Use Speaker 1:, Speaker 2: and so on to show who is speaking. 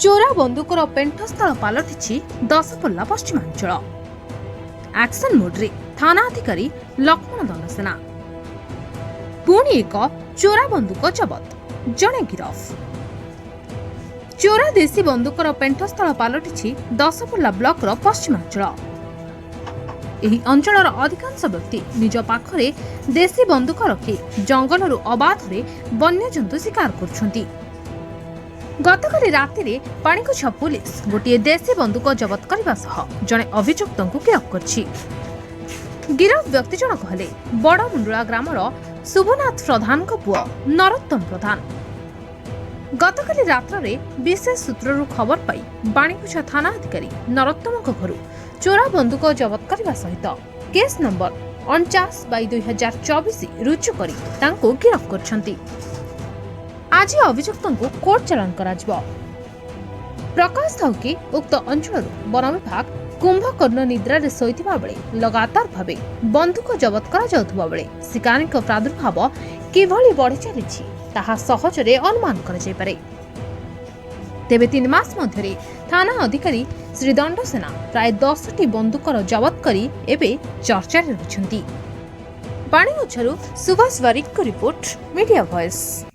Speaker 1: चोरा बंदूकर पेंठस्थल पलटि दशपल्ला पश्चिमांचल एक्शन मोड्रे थाना अधिकारी लक्ष्मण दंडसेना पुणी एक चोरा बंदूक जबत जड़े गिरफ। चोरा देशी बंदूकर पेंठस्थल पलटि दशपल्ला ब्लॉकर पश्चिमांचल। ଏହି ଅଞ୍ଚଳର ଅଧିକାଂଶ ବ୍ୟକ୍ତି ନିଜ ପାଖରେ ଦେଶୀ ବନ୍ଧୁକ ରଖି ଜଙ୍ଗଲରୁ ଅବାଧରେ ବନ୍ୟଜନ୍ତୁ ଶିକାର କରୁଛନ୍ତି। ଗତକାଲି ରାତିରେ ପାଣିକୋଛା ପୁଲିସ ଗୋଟିଏ ଦେଶୀ ବନ୍ଧୁକ ଜବତ କରିବା ସହ ଜଣେ ଅଭିଯୁକ୍ତଙ୍କୁ ଗିରଫ କରିଛି। ଗିରଫ ବ୍ୟକ୍ତି ଜଣକ ହେଲେ ବଡ଼ମୁଣ୍ଡଳା ଗ୍ରାମର ଶୁଭନାଥ ପ୍ରଧାନଙ୍କ ପୁଅ ନରୋତ୍ତମ ପ୍ରଧାନ। ଗତକାଲି ରାତ୍ରରେ ବିଶେଷ ସୂତ୍ରରୁ ଖବର ପାଇ ବାଣିକୋଛା ଥାନା ଅଧିକାରୀ ନରୋତ୍ତମଙ୍କ ଘରୁ चोरा बंदूक जबत करने सहित केस नंबर 49/2024 रुजु करी तांको गिरफ करछंती। आज अभियुक्त को कोर्ट चालान करा जिवो। प्रकाश थाउ कि उक्त अंचल वन विभाग कुंभकर्ण निद्रा रे सोइथिबा बेले लगातार भाबे बंदूक जबत करा जाउथबा बेले शिकारीक प्रादुर्भाव किभली बढ़ी चलीछि ताहा सहजरे अनुमान करा जाय पारे। तेबे 3 मास मध्यरे थाना अधिकारी श्री दंडसेना प्राय 10टी बंदूकर जबत करी एबे चर्चा रहिछंती। बाणीगछरु सुभाष वारिक को रिपोर्ट मीडिया वॉइस।